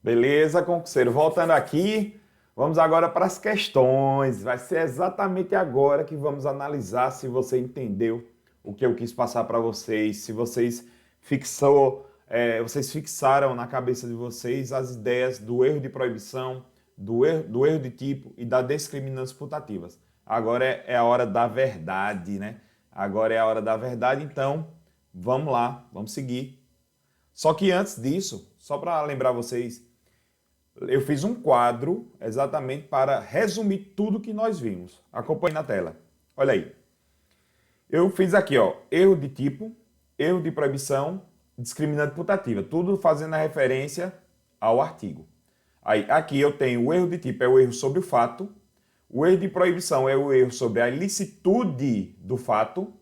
Beleza, concurseiro? Voltando aqui, vamos agora para as questões. Vai ser exatamente agora que vamos analisar se você entendeu o que eu quis passar para vocês, se vocês fixaram na cabeça de vocês as ideias do erro de proibição, do erro de tipo e das discriminantes putativas. Agora é a hora da verdade, né? Agora é a hora da verdade, então vamos lá, vamos seguir. Só que antes disso, só para lembrar vocês, eu fiz um quadro exatamente para resumir tudo que nós vimos. Acompanhe na tela. Olha aí. Eu fiz aqui, ó, erro de tipo, erro de proibição, discriminante putativa, tudo fazendo a referência ao artigo. Aí, aqui eu tenho o erro de tipo, é o erro sobre o fato, o erro de proibição é o erro sobre a ilicitude do fato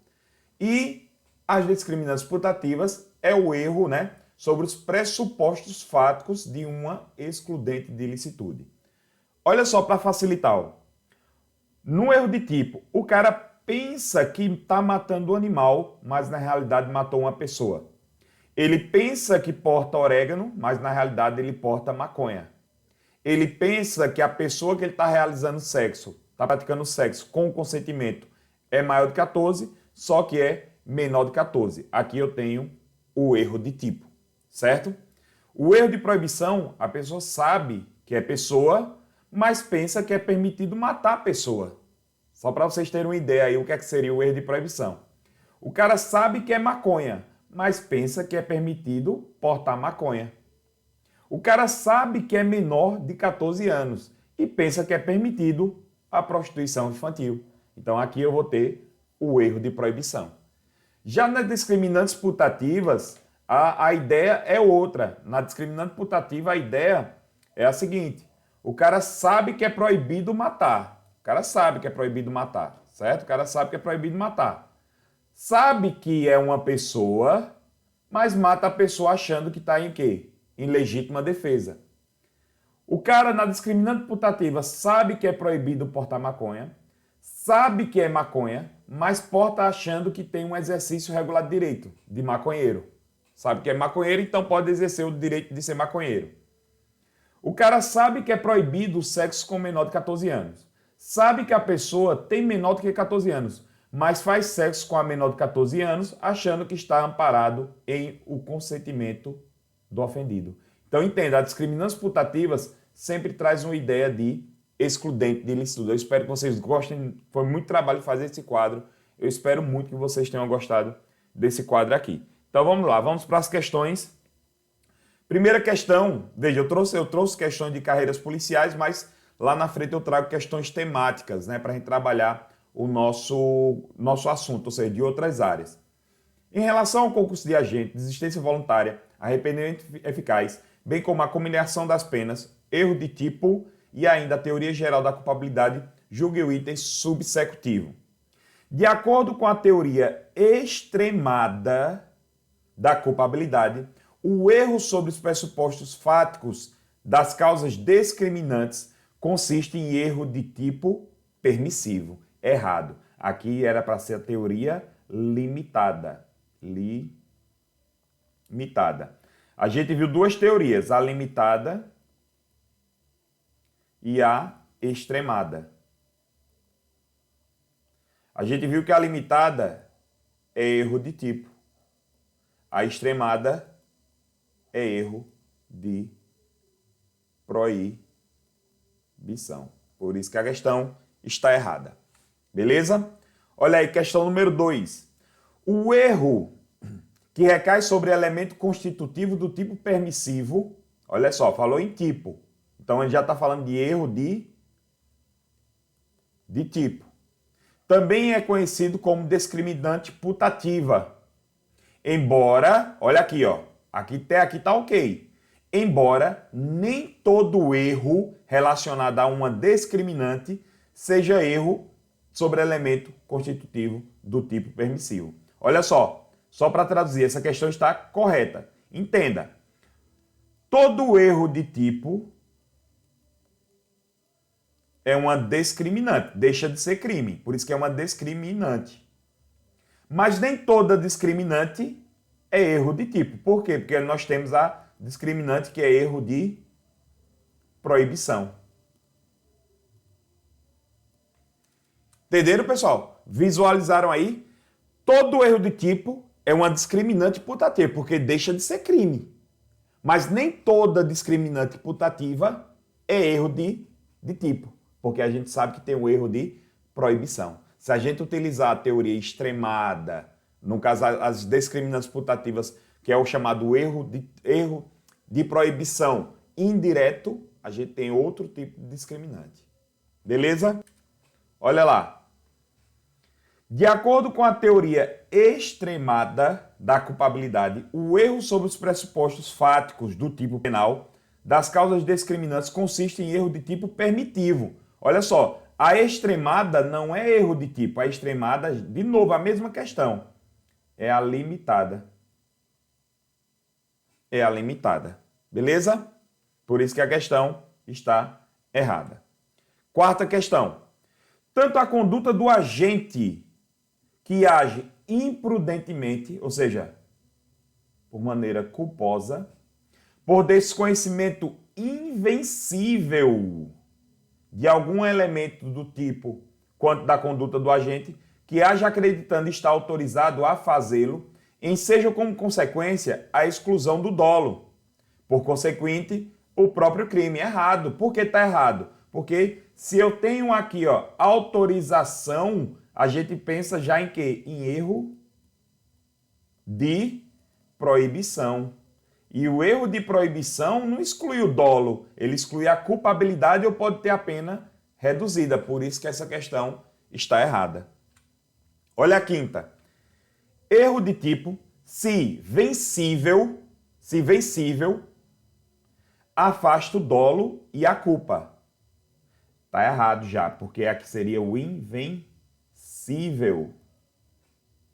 e as discriminantes putativas é o erro, né, sobre os pressupostos fáticos de uma excludente de ilicitude. Olha só para facilitar. Ó. No erro de tipo, o cara pensa que está matando o animal, mas na realidade matou uma pessoa. Ele pensa que porta orégano, mas na realidade ele porta maconha. Ele pensa que a pessoa que ele está realizando sexo, está praticando sexo com consentimento, é maior de 14, só que é menor de 14. Aqui eu tenho o erro de tipo, certo? O erro de proibição, a pessoa sabe que é pessoa, mas pensa que é permitido matar a pessoa. Só para vocês terem uma ideia aí o que seria o erro de proibição. O cara sabe que é maconha, mas pensa que é permitido portar maconha. O cara sabe que é menor de 14 anos e pensa que é permitido a prostituição infantil. Então aqui eu vou ter o erro de proibição. Já nas discriminantes putativas, a ideia é outra. Na discriminante putativa, a ideia é a seguinte: o cara sabe que é proibido matar. O cara sabe que é proibido matar, certo? O cara sabe que é proibido matar. Sabe que é uma pessoa, mas mata a pessoa achando que está em quê? Em legítima defesa. O cara na discriminante putativa sabe que é proibido portar maconha, sabe que é maconha, mas porta achando que tem um exercício regular de direito de maconheiro. Sabe que é maconheiro, então pode exercer o direito de ser maconheiro. O cara sabe que é proibido o sexo com menor de 14 anos. Sabe que a pessoa tem menor do que 14 anos, mas faz sexo com a menor de 14 anos, achando que está amparado em o consentimento do ofendido. Então entenda, as discriminantes putativas sempre traz uma ideia de excludente de ilicitude. Eu espero que vocês gostem, foi muito trabalho fazer esse quadro. Eu espero muito que vocês tenham gostado desse quadro aqui. Então vamos lá, vamos para as questões. Primeira questão, veja, eu trouxe questões de carreiras policiais, mas lá na frente eu trago questões temáticas, né, para a gente trabalhar o nosso assunto, ou seja, de outras áreas. Em relação ao concurso de agente, desistência voluntária, arrependimento eficaz, bem como a combinação das penas, erro de tipo e ainda a teoria geral da culpabilidade, julgue o item subsecutivo. De acordo com a teoria extremada da culpabilidade, o erro sobre os pressupostos fáticos das causas discriminantes consiste em erro de tipo permissivo. Errado. Aqui era para ser a teoria limitada. Limitada. A gente viu duas teorias, a limitada e a extremada. A gente viu que a limitada é erro de tipo. A extremada é erro de proibição. Por isso que a questão está errada. Beleza? Olha aí, questão número 2. O erro que recai sobre elemento constitutivo do tipo permissivo, olha só, falou em tipo. Então a gente já está falando de erro de tipo. Também é conhecido como discriminante putativa. Embora, olha aqui, ó, aqui tá ok. Embora nem todo erro relacionado a uma discriminante seja erro sobre elemento constitutivo do tipo permissivo. Olha só para traduzir, essa questão está correta. Entenda, todo erro de tipo é uma discriminante, deixa de ser crime, por isso que é uma discriminante. Mas nem toda discriminante é erro de tipo. Por quê? Porque nós temos a discriminante que é erro de proibição. Entenderam, pessoal? Visualizaram aí? Todo erro de tipo é uma discriminante putativa, porque deixa de ser crime. Mas nem toda discriminante putativa é erro de tipo, porque a gente sabe que tem o erro de proibição. Se a gente utilizar a teoria extremada, no caso as discriminantes putativas, que é o chamado erro de proibição indireto, a gente tem outro tipo de discriminante. Beleza? Olha lá. De acordo com a teoria extremada da culpabilidade, o erro sobre os pressupostos fáticos do tipo penal das causas discriminantes consiste em erro de tipo permitivo. Olha só, a extremada não é erro de tipo, a extremada, de novo, a mesma questão, é a limitada. É a limitada, beleza? Por isso que a questão está errada. Quarta questão. Tanto a conduta do agente que age imprudentemente, ou seja, por maneira culposa, por desconhecimento invencível de algum elemento do tipo quanto da conduta do agente, que age acreditando estar autorizado a fazê-lo, enseja como consequência a exclusão do dolo. Por consequente, o próprio crime é errado. Por que está errado? Porque se eu tenho aqui, ó, autorização, a gente pensa já em quê? Em erro de proibição. E o erro de proibição não exclui o dolo, ele exclui a culpabilidade ou pode ter a pena reduzida. Por isso que essa questão está errada. Olha a quinta. Erro de tipo, se vencível, afasta o dolo e a culpa. Está errado já, porque aqui seria o invencível.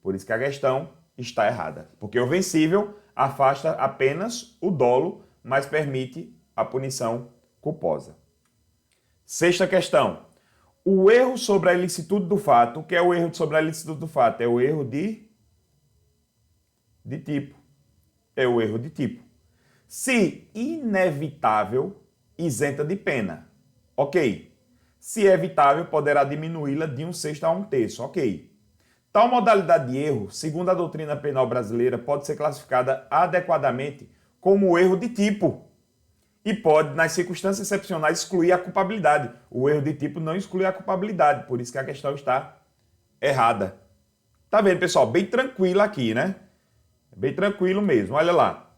Por isso que a questão está errada. Porque o vencível afasta apenas o dolo, mas permite a punição culposa. Sexta questão. O erro sobre a ilicitude do fato. O que é o erro sobre a ilicitude do fato? É o erro de tipo. É o erro de tipo. Se inevitável, isenta de pena. Ok. Se é evitável, poderá diminuí-la de 1/6 a 1/3. Ok. Tal modalidade de erro, segundo a doutrina penal brasileira, pode ser classificada adequadamente como erro de tipo e pode, nas circunstâncias excepcionais, excluir a culpabilidade. O erro de tipo não exclui a culpabilidade, por isso que a questão está errada. Tá vendo, pessoal? Bem tranquilo aqui, né? Bem tranquilo mesmo. Olha lá.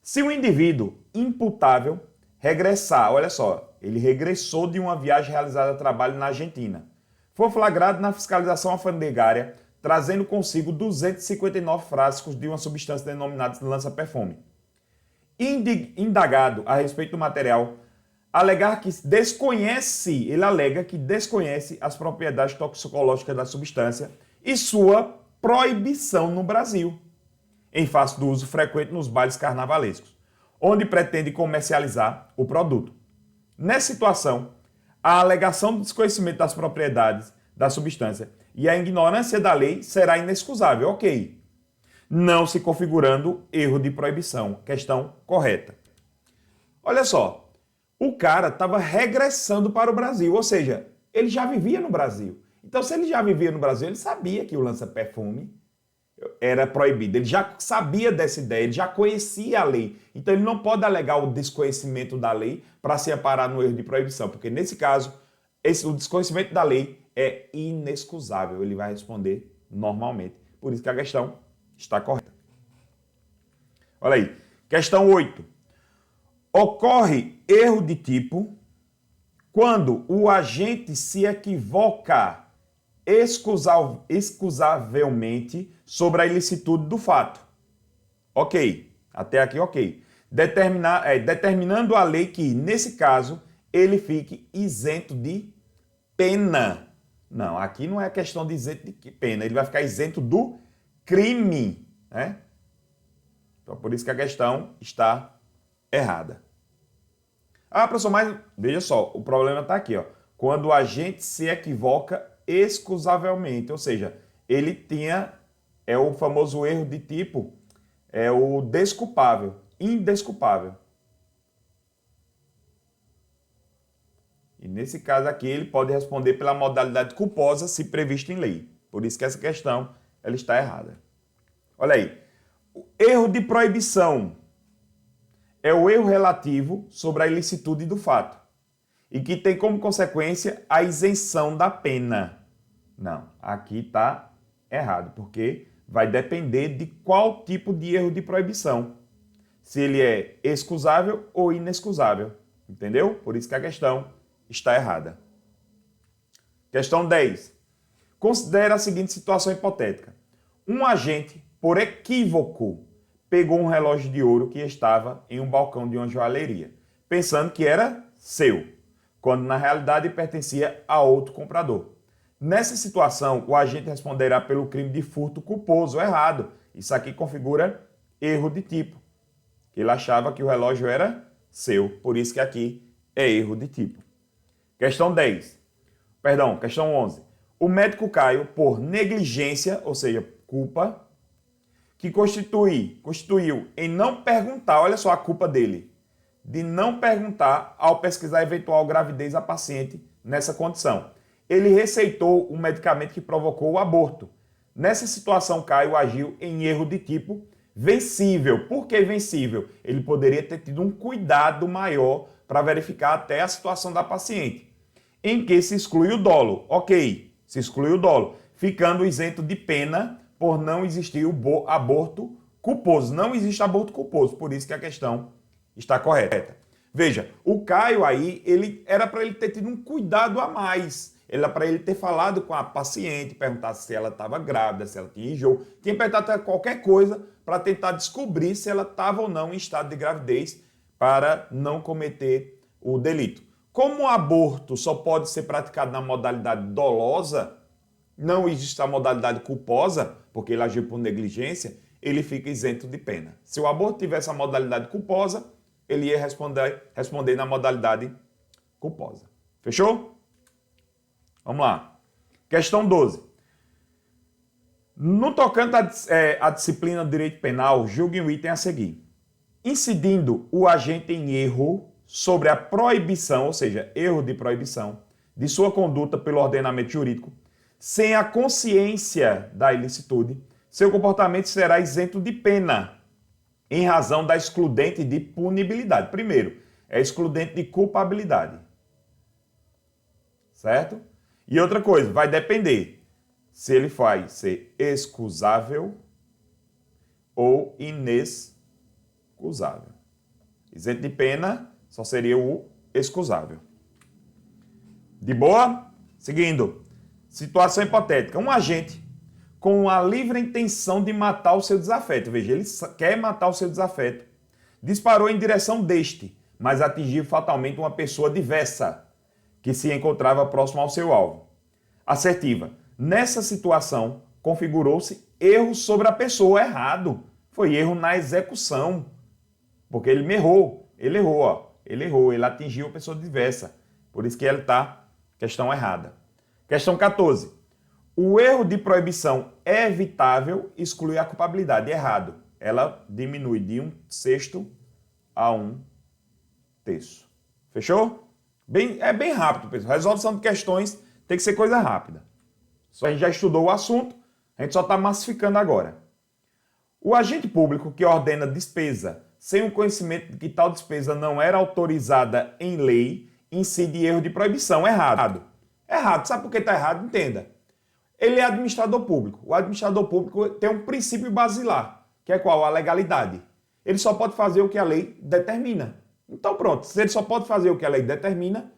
Se o indivíduo imputável regressar, olha só, ele regressou de uma viagem realizada a trabalho na Argentina, foi flagrado na fiscalização alfandegária, trazendo consigo 259 frascos de uma substância denominada lança-perfume. Indagado a respeito do material, ele alega que desconhece as propriedades toxicológicas da substância e sua proibição no Brasil, em face do uso frequente nos bailes carnavalescos, onde pretende comercializar o produto. Nessa situação, a alegação do desconhecimento das propriedades da substância e a ignorância da lei será inexcusável, ok. Não se configurando erro de proibição. Questão correta. Olha só, o cara estava regressando para o Brasil, ou seja, ele já vivia no Brasil. Então, se ele já vivia no Brasil, ele sabia que o lança-perfume era proibido. Ele já sabia dessa ideia, ele já conhecia a lei. Então, ele não pode alegar o desconhecimento da lei para se amparar no erro de proibição, porque nesse caso, o desconhecimento da lei é inexcusável. Ele vai responder normalmente. Por isso que a questão está correta. Olha aí. Questão 8. Ocorre erro de tipo quando o agente se equivoca excusavelmente sobre a ilicitude do fato. Ok. Até aqui, ok. Determinando a lei que, nesse caso, ele fique isento de pena. Não, aqui não é questão de isento de pena. Ele vai ficar isento do crime, né? Então, por isso que a questão está errada. Ah, professor, mas veja só, o problema está aqui, ó. Quando o agente se equivoca excusavelmente, ou seja, ele tinha, é o famoso erro de tipo, é o desculpável, indesculpável. E nesse caso aqui, ele pode responder pela modalidade culposa se prevista em lei. Por isso que essa questão ela está errada. Olha aí. O erro de proibição é o erro relativo sobre a ilicitude do fato e que tem como consequência a isenção da pena. Não, aqui está errado, porque vai depender de qual tipo de erro de proibição. Se ele é excusável ou inexcusável. Entendeu? Por isso que a questão está errada. Questão 10. Considere a seguinte situação hipotética. Um agente, por equívoco, pegou um relógio de ouro que estava em um balcão de uma joalheria, pensando que era seu, quando na realidade pertencia a outro comprador. Nessa situação, o agente responderá pelo crime de furto culposo, errado. Isso aqui configura erro de tipo. Ele achava que o relógio era seu, por isso que aqui é erro de tipo. Questão 11. O médico Caio, por negligência, ou seja, culpa, que constituiu em não perguntar, olha só a culpa dele, de não perguntar ao pesquisar eventual gravidez à paciente nessa condição. Ele receitou um medicamento que provocou o aborto. Nessa situação, Caio agiu em erro de tipo vencível. Por que vencível? Ele poderia ter tido um cuidado maior para verificar até a situação da paciente, em que se exclui o dolo. Ok, se exclui o dolo, ficando isento de pena por não existir o aborto culposo. Não existe aborto culposo, por isso que a questão está correta. Veja, o Caio aí, era para ele ter tido um cuidado a mais. Era para ele ter falado com a paciente, perguntar se ela estava grávida, se ela tinha enjoo, tinha perguntado qualquer coisa para tentar descobrir se ela estava ou não em estado de gravidez para não cometer o delito. Como o aborto só pode ser praticado na modalidade dolosa, não existe a modalidade culposa, porque ele agiu por negligência, ele fica isento de pena. Se o aborto tivesse a modalidade culposa, ele ia responder na modalidade culposa. Fechou? Vamos lá. Questão 12. No tocante à disciplina do direito penal, julgue o item a seguir. Incidindo o agente em erro sobre a proibição, ou seja, erro de proibição, de sua conduta pelo ordenamento jurídico, sem a consciência da ilicitude, seu comportamento será isento de pena, em razão da excludente de punibilidade. Primeiro, é excludente de culpabilidade. Certo? E outra coisa, vai depender se ele vai ser excusável ou inexcusável. Isento de pena só seria o excusável. De boa? Seguindo. Situação hipotética. Um agente com a livre intenção de matar o seu desafeto. Veja, ele quer matar o seu desafeto. Disparou em direção deste, mas atingiu fatalmente uma pessoa diversa, que se encontrava próximo ao seu alvo. Assertiva. Nessa situação, configurou-se erro sobre a pessoa, errado. Foi erro na execução, porque ele errou. Ele errou, ele atingiu a pessoa diversa. Por isso que ele está questão errada. Questão 14. O erro de proibição evitável exclui a culpabilidade. Errado. Ela diminui de 1/6 a 1/3. Fechou? É bem rápido, pessoal. Resolução de questões tem que ser coisa rápida. A gente já estudou o assunto, a gente só está massificando agora. O agente público que ordena despesa sem o conhecimento de que tal despesa não era autorizada em lei, incide erro de proibição. Errado. Errado. Sabe por que está errado? Entenda. Ele é administrador público. O administrador público tem um princípio basilar, que é qual? A legalidade. Ele só pode fazer o que a lei determina. Então pronto, se ele só pode fazer o que a lei determina,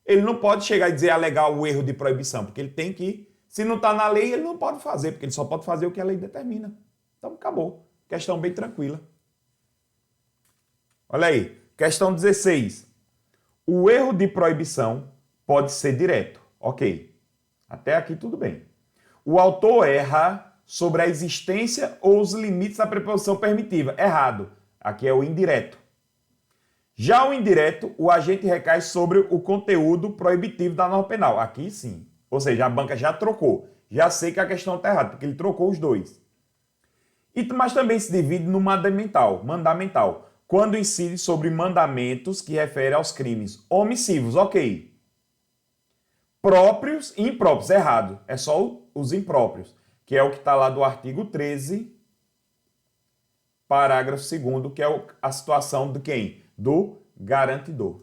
ele não pode chegar e dizer alegar o erro de proibição, porque ele tem que, se não está na lei, ele não pode fazer, porque ele só pode fazer o que a lei determina. Então acabou. Questão bem tranquila. Olha aí, questão 16. O erro de proibição pode ser direto. Ok. Até aqui tudo bem. O autor erra sobre a existência ou os limites da preposição permitiva. Errado. Aqui é o indireto. Já o indireto, o agente recai sobre o conteúdo proibitivo da norma penal. Aqui sim. Ou seja, a banca já trocou. Já sei que a questão está errada, porque ele trocou os dois. Mas também se divide no mandamental, quando incide sobre mandamentos que referem aos crimes omissivos. Ok. próprios e impróprios. Errado. É só os impróprios, que é o que está lá do artigo 13, parágrafo 2º, que é a situação de quem? Do garantidor.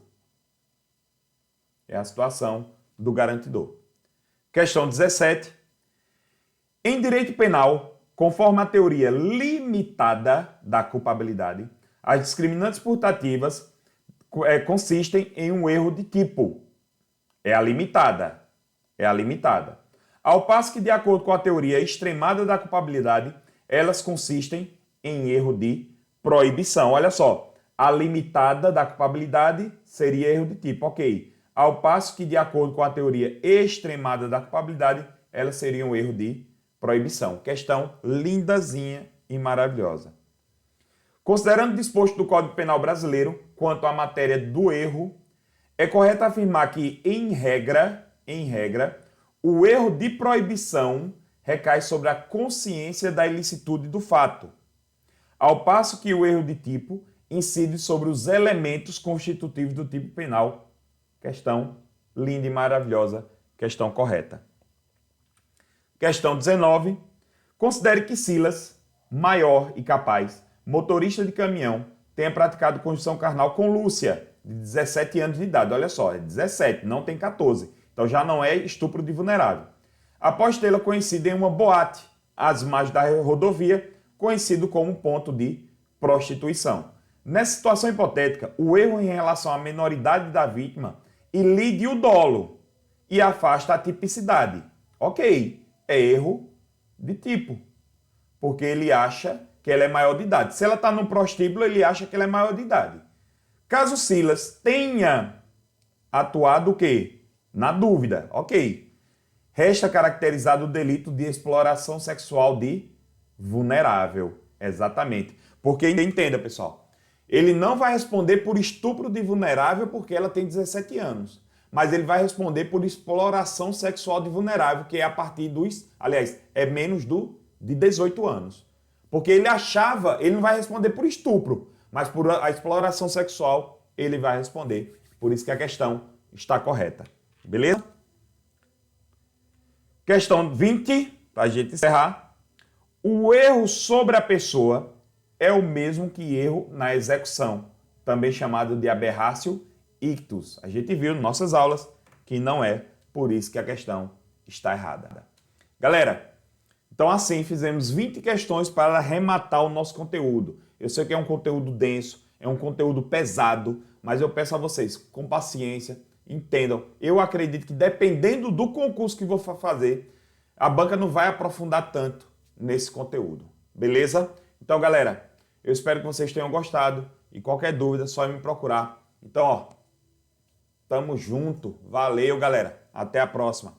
É a situação do garantidor. Questão 17. Em direito penal, conforme a teoria limitada da culpabilidade, as discriminantes putativas consistem em um erro de tipo. É a limitada. É a limitada. Ao passo que, de acordo com a teoria extremada da culpabilidade, elas consistem em erro de proibição. Olha só, a limitada da culpabilidade seria erro de tipo, ok. Ao passo que, de acordo com a teoria extremada da culpabilidade, elas seriam erro de proibição. Questão lindazinha e maravilhosa. Considerando o disposto do Código Penal brasileiro quanto à matéria do erro, é correto afirmar que, em regra, o erro de proibição recai sobre a consciência da ilicitude do fato, ao passo que o erro de tipo incide sobre os elementos constitutivos do tipo penal. Questão linda e maravilhosa, questão correta. Questão 19. Considere que Silas, maior e capaz, motorista de caminhão, tenha praticado conjunção carnal com Lúcia, de 17 anos de idade. Olha só, é 17, não tem 14. Então já não é estupro de vulnerável. Após tê-la conhecido em uma boate, às margens da rodovia, conhecido como ponto de prostituição. Nessa situação hipotética, o erro em relação à menoridade da vítima ilide o dolo e afasta a tipicidade. Ok, é erro de tipo, porque ele acha que ela é maior de idade. Se ela está no prostíbulo, ele acha que ela é maior de idade. Caso Silas tenha atuado o quê? Na dúvida, ok. Resta caracterizado o delito de exploração sexual de vulnerável. Exatamente. Porque, entenda, pessoal, ele não vai responder por estupro de vulnerável porque ela tem 17 anos. Mas ele vai responder por exploração sexual de vulnerável, que é a partir dos... Aliás, é menos de 18 anos. Porque ele achava... Ele não vai responder por estupro, mas por a exploração sexual ele vai responder. Por isso que a questão está correta. Beleza? Questão 20, para a gente encerrar. O erro sobre a pessoa é o mesmo que erro na execução, também chamado de aberratio ictus. A gente viu em nossas aulas que não é, por isso que a questão está errada. Galera, então assim fizemos 20 questões para arrematar o nosso conteúdo. Eu sei que é um conteúdo denso, é um conteúdo pesado, mas eu peço a vocês, com paciência, entendam. Eu acredito que dependendo do concurso que vou fazer, a banca não vai aprofundar tanto nesse conteúdo. Beleza? Então, galera, eu espero que vocês tenham gostado e qualquer dúvida é só me procurar. Então, ó, tamo junto. Valeu, galera. Até a próxima.